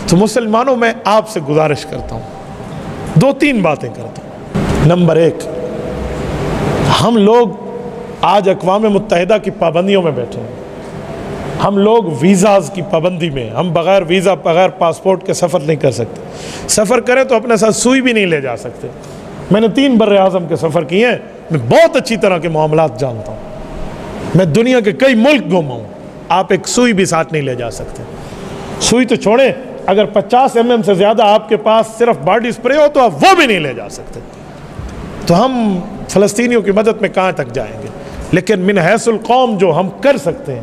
تو مسلمانوں میں آپ سے گزارش کرتا ہوں، 2-3 باتیں کرتا ہوں۔ نمبر 1، ہم لوگ آج اقوام متحدہ کی پابندیوں میں بیٹھے ہیں، ہم لوگ ویزاز کی پابندی میں، ہم بغیر ویزا بغیر پاسپورٹ کے سفر نہیں کر سکتے، سفر کریں تو اپنے ساتھ سوئی بھی نہیں لے جا سکتے۔ میں نے 3 بر اعظم کے سفر کیے ہیں، میں بہت اچھی طرح کے معاملات جانتا ہوں، میں دنیا کے کئی ملک گھوما ہوں، آپ ایک سوئی بھی ساتھ نہیں لے جا سکتے۔ سوئی تو چھوڑیں، اگر 50 mm سے زیادہ آپ کے پاس صرف باڈی سپرے ہو تو آپ وہ بھی نہیں لے جا سکتے۔ تو ہم فلسطینیوں کی مدد میں کہاں تک جائیں گے؟ لیکن من حیث القوم جو ہم کر سکتے ہیں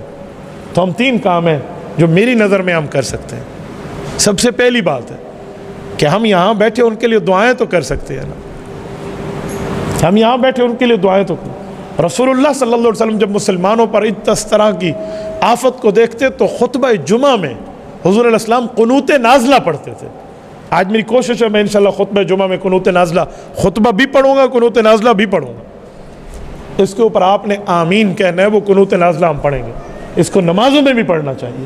تو ہم 3 کام ہیں جو میری نظر میں ہم کر سکتے ہیں۔ سب سے پہلی بات ہے کہ ہم یہاں بیٹھے ان کے لیے دعائیں تو کر سکتے ہیں نا، ہم یہاں بیٹھے ان کے لیے دعائیں تو کریں۔ رسول اللہ صلی اللہ علیہ وسلم جب مسلمانوں پر اس طرح کی آفت کو دیکھتے تو خطبہ جمعہ میں حضور علیہ السلام قنوت نازلہ پڑھتے تھے۔ آج میری کوشش ہے میں انشاءاللہ خطبہ جمعہ میں قنوت نازلہ خطبہ بھی پڑھوں گا، قنوت نازلہ بھی پڑھوں گا۔ اس کے اوپر آپ نے آمین کہنا ہے، وہ قنوت نازلہ ہم پڑھیں گے۔ اس کو نمازوں میں بھی پڑھنا چاہیے۔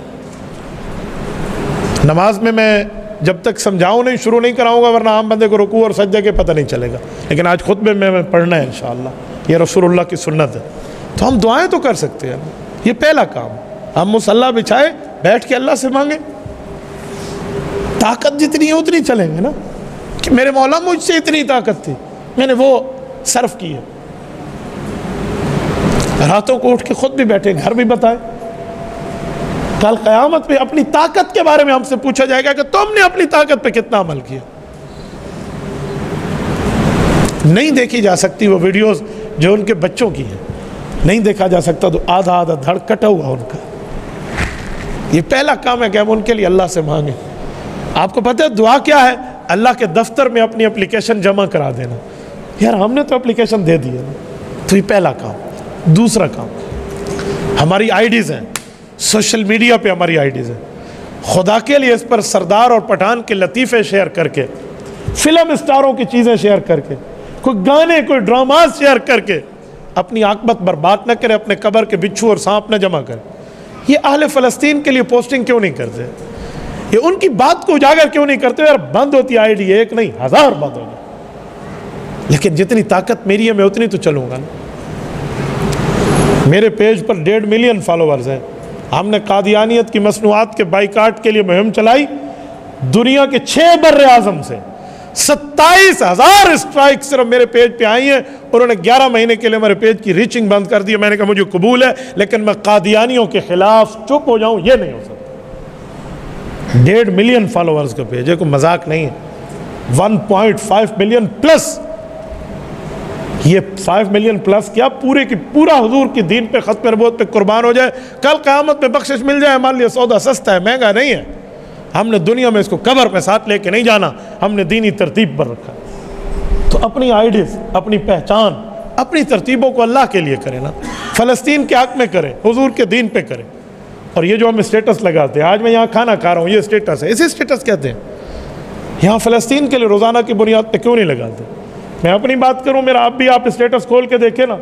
نماز میں جب تک سمجھاؤں نہیں، شروع نہیں کراؤں گا، ورنہ عام بندے کو رکوع اور سجدے کے پتہ نہیں چلے گا، لیکن آج خطبے میں پڑھنا ہے انشاءاللہ، یہ رسول اللہ کی سنت ہے۔ تو ہم دعائیں تو کر سکتے ہیں، یہ پہلا کام۔ ہم مصلی بچھائے بیٹھ کے اللہ سے مانگیں، طاقت جتنی ہے اتنی چلیں گے نا، کہ میرے مولا مجھ سے اتنی طاقت تھی، میں نے وہ صرف کی ہے۔ راتوں کو اٹھ کے خود بھی بیٹھے، گھر بھی بتائے۔ کل قیامت میں اپنی طاقت کے بارے میں ہم سے پوچھا جائے گا کہ تم نے اپنی طاقت پہ کتنا عمل کیا۔ نہیں دیکھی جا سکتی وہ ویڈیوز جو ان کے بچوں کی ہیں، نہیں دیکھا جا سکتا تو آدھا دھڑ کٹا ہوا ان کا۔ یہ پہلا کام ہے کہ ہم ان کے لیے اللہ سے مانگیں۔ آپ کو پتہ ہے دعا کیا ہے؟ اللہ کے دفتر میں اپنی اپلیکیشن جمع کرا دینا۔ یار ہم نے تو اپلیکیشن دے دی ہے نا، تو یہ پہلا کام۔ دوسرا کام، ہماری آئی ڈیز ہیں، سوشل میڈیا پہ ہماری آئی ڈیز ہیں، خدا کے لیے اس پر سردار اور پٹھان کے لطیفے شیئر کر کے، فلم اسٹاروں کی چیزیں شیئر کر کے، کوئی گانے کوئی ڈراماز شیئر کر کے اپنی عاقبت برباد نہ کرے، اپنے قبر کے بچھو اور سانپ نہ جمع کرے۔ یہ اہل فلسطین کے لیے پوسٹنگ کیوں نہیں کرتے؟ یہ ان کی بات کو اجاگر کیوں نہیں کرتے؟ یار بند ہوتی آئی ڈی، 1 نہیں 1000 بند ہوگی، لیکن جتنی طاقت میری ہے میں اتنی تو چلوں گا نا۔ میرے پیج پر 1.5 ملین فالوورز ہیں۔ ہم نے قادیانیت کی مصنوعات کے بائیکاٹ کے لیے مہم چلائی، دنیا کے 6 بر اعظم سے 27,000 اسٹرائک صرف میرے پیج پہ آئی ہیں۔ انہوں نے 11 مہینے کے لیے میرے پیج کی ریچنگ بند کر دی۔ میں نے کہا مجھے قبول ہے، لیکن میں قادیانیوں کے خلاف چپ ہو جاؤں یہ نہیں ہو سکتا۔ 1.5 ملین فالوورز کا پیج ہے، کوئی مذاق نہیں ہے۔ 1.5 ملین پلس، یہ 5 ملین پلس کیا پورے کی پورا حضور کی دین پہ، ختم نبوت پہ قربان ہو جائے، کل قیامت میں بخشش مل جائے، ہمارے لیے سودا سستا ہے، مہنگا نہیں ہے۔ ہم نے دنیا میں اس کو قبر پہ ساتھ لے کے نہیں جانا، ہم نے دینی ترتیب پر رکھا۔ تو اپنی آئیڈیز، اپنی پہچان، اپنی ترتیبوں کو اللہ کے لیے کریں نا، فلسطین کے حق میں کریں، حضور کے دین پہ کریں۔ اور یہ جو ہم اسٹیٹس لگاتے ہیں، آج میں یہاں کھانا کھا رہا ہوں، یہ اسٹیٹس ہے، اسے اسٹیٹس کہتے ہیں۔ یہاں فلسطین کے لیے روزانہ کی بنیاد پہ کیوں نہیں لگاتے؟ میں اپنی بات کروں، میرا اب بھی آپ اسٹیٹس کھول کے دیکھیں نا،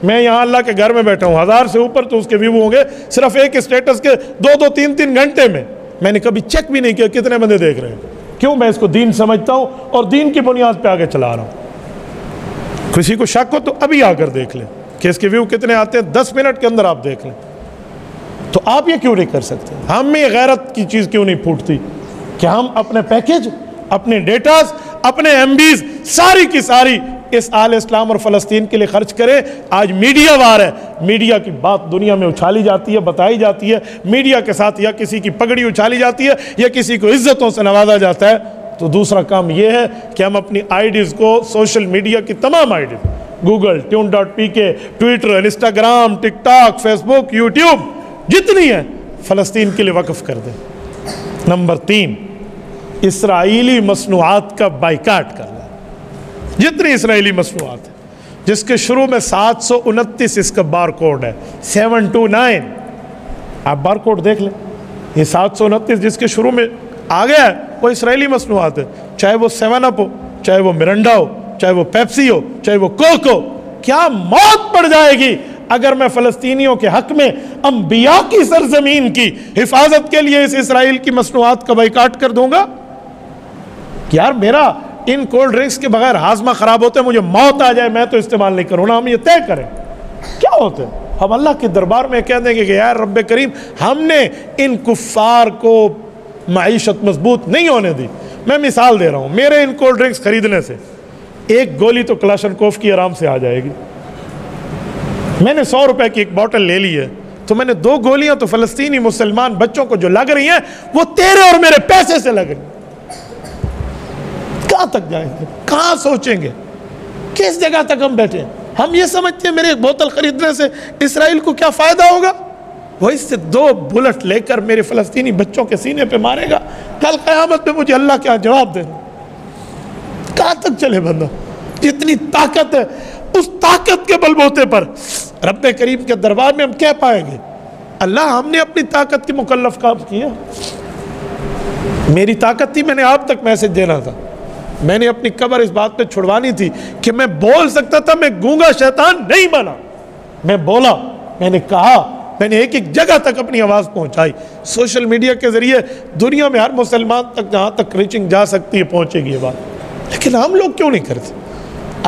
میں یہاں اللہ کے گھر میں بیٹھا ہوں، 1000 سے اوپر تو اس کے ویو ہوں گے صرف ایک اسٹیٹس کے 2-2 3-3 گھنٹے میں۔ میں نے کبھی چیک بھی نہیں کیا کتنے بندے دیکھ رہے ہیں، کیوں؟ میں اس کو دین سمجھتا ہوں اور دین کی بنیاد پہ آگے چلا رہا ہوں۔ کسی کو شک ہو تو ابھی آ کر دیکھ لیں کہ اس کے ویو کتنے آتے ہیں، 10 منٹ کے اندر آپ دیکھ لیں۔ تو آپ یہ کیوں نہیں کر سکتے؟ ہم میں غیرت کی چیز کیوں نہیں پھوٹتی کہ ہم اپنے پیکیج، اپنے ڈیٹاز، اپنے ایم بیز ساری کی ساری اس آل اسلام اور فلسطین کے لیے خرچ کریں؟ آج میڈیا وار ہے، میڈیا کی بات دنیا میں اچھالی جاتی ہے، بتائی جاتی ہے، میڈیا کے ساتھ یا کسی کی پگڑی اچھالی جاتی ہے یا کسی کو عزتوں سے نوازا جاتا ہے۔ تو دوسرا کام یہ ہے کہ ہم اپنی آئی ڈیز کو، سوشل میڈیا کی تمام IDs, Google, tune.pk، Twitter, Instagram, TikTok, Facebook, YouTube, جتنی ہیں فلسطین کے لیے وقف کر دیں۔ نمبر 3، اسرائیلی مصنوعات کا بائیکاٹ کرنا۔ جتنی اسرائیلی مصنوعات ہیں جس کے شروع میں 729 اس کا بار کوڈ ہے، 729، آپ بار کوڈ دیکھ لیں، یہ 729 جس کے شروع میں آ گیا ہے وہ اسرائیلی مصنوعات ہے، چاہے وہ 7 اپ ہو، چاہے وہ مرنڈا ہو، چاہے وہ پیپسی ہو، چاہے وہ کوک ہو۔ کیا موت پڑ جائے گی اگر میں فلسطینیوں کے حق میں انبیاء کی سرزمین کی حفاظت کے لیے اس اسرائیل کی مصنوعات کا بائیکاٹ کر دوں گا؟ یار میرا ان کولڈ ڈرنکس کے بغیر ہاضمہ خراب ہوتا ہے، مجھے موت آ جائے میں تو استعمال نہیں کروں نا، ہم یہ طے کریں کیا ہوتا ہے؟ ہم اللہ کے دربار میں کہہ دیں گے کہ یار رب کریم ہم نے ان کفار کو معیشت مضبوط نہیں ہونے دی۔ میں مثال دے رہا ہوں، میرے ان کولڈ ڈرنکس خریدنے سے ایک گولی تو کلاشنکوف کی آرام سے آ جائے گی۔ میں نے 100 روپے کی ایک بوٹل لے لی ہے تو میں نے 2 گولیاں تو فلسطینی مسلمان بچوں کو جو لگ رہی ہیں وہ تیرے اور میرے پیسے سے لگ رہی ہیں۔ کہاں تک جائیں گے؟ کہاں سوچیں گے؟ کس جگہ تک ہم بیٹھے ہیں؟ ہم یہ سمجھتے ہیں میرے ایک بوتل خریدنے سے اسرائیل کو کیا فائدہ ہوگا؟ وہ اس سے 2 بلٹ لے کر میرے فلسطینی بچوں کے سینے پہ مارے گا، کل قیامت میں مجھے اللہ کے ہاں جواب دینا۔ کہاں تک چلے بندہ؟ جتنی طاقت ہے اس طاقت کے بلبوتے پر رب کریم کے دربار میں ہم کہہ پائیں گے اللہ ہم نے اپنی طاقت کی مکلف کام کیا۔ میری طاقت تھی، میں نے آپ تک میسج دینا تھا، میں نے اپنی قبر اس بات پہ چھڑوانی تھی کہ میں بول سکتا تھا، میں گونگا شیطان نہیں بنا، میں بولا، میں نے کہا، میں نے ایک ایک جگہ تک اپنی آواز پہنچائی۔ سوشل میڈیا کے ذریعے دنیا میں ہر مسلمان تک جہاں تک ریچنگ جا سکتی ہے پہنچے گی یہ بات، لیکن ہم لوگ کیوں نہیں کرتے؟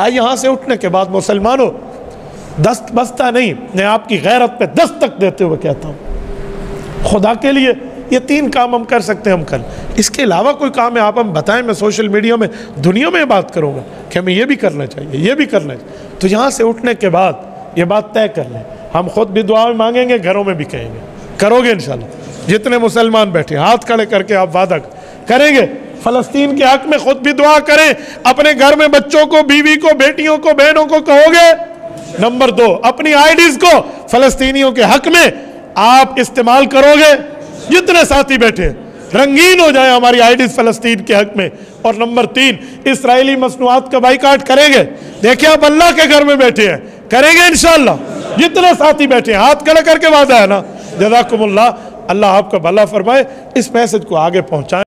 آج یہاں سے اٹھنے کے بعد مسلمانوں دست بستہ نہیں، میں آپ کی غیرت پہ دستک دیتے ہوئے کہتا ہوں خدا کے لیے یہ 3 کام ہم کر سکتے ہیں، ہم کر، اس کے علاوہ کوئی کام ہے آپ ہم بتائیں، میں سوشل میڈیا میں دنیا میں بات کروں گا کہ ہمیں یہ بھی کرنا چاہیے، یہ بھی کرنا چاہیے۔ تو یہاں سے اٹھنے کے بعد یہ بات طے کر لیں، ہم خود بھی دعا میں مانگیں گے، گھروں میں بھی کہیں گے، کرو گے انشاءاللہ؟ جتنے مسلمان بیٹھے ہاتھ کھڑے کر کے آپ وعدہ کریں گے فلسطین کے حق میں خود بھی دعا کریں، اپنے گھر میں بچوں کو، بیوی کو، بیٹیوں کو، بہنوں کو کہو گے؟ نمبر 2، اپنی آئی ڈیز کو فلسطینیوں کے حق میں آپ استعمال کرو گے؟ جتنے ساتھی بیٹھے رنگین ہو جائیں ہماری آئی ڈیز فلسطین کے حق میں۔ اور نمبر 3، اسرائیلی مصنوعات کا بائیکاٹ کریں گے؟ دیکھیں آپ اللہ کے گھر میں بیٹھے ہیں، کریں گے انشاءاللہ؟ جتنے ساتھی بیٹھے ہیں ہاتھ کھڑے کر کے وعدہ ہے نا؟ جزاکم اللہ، اللہ آپ کا بھلا فرمائے، اس میسج کو آگے پہنچائیں۔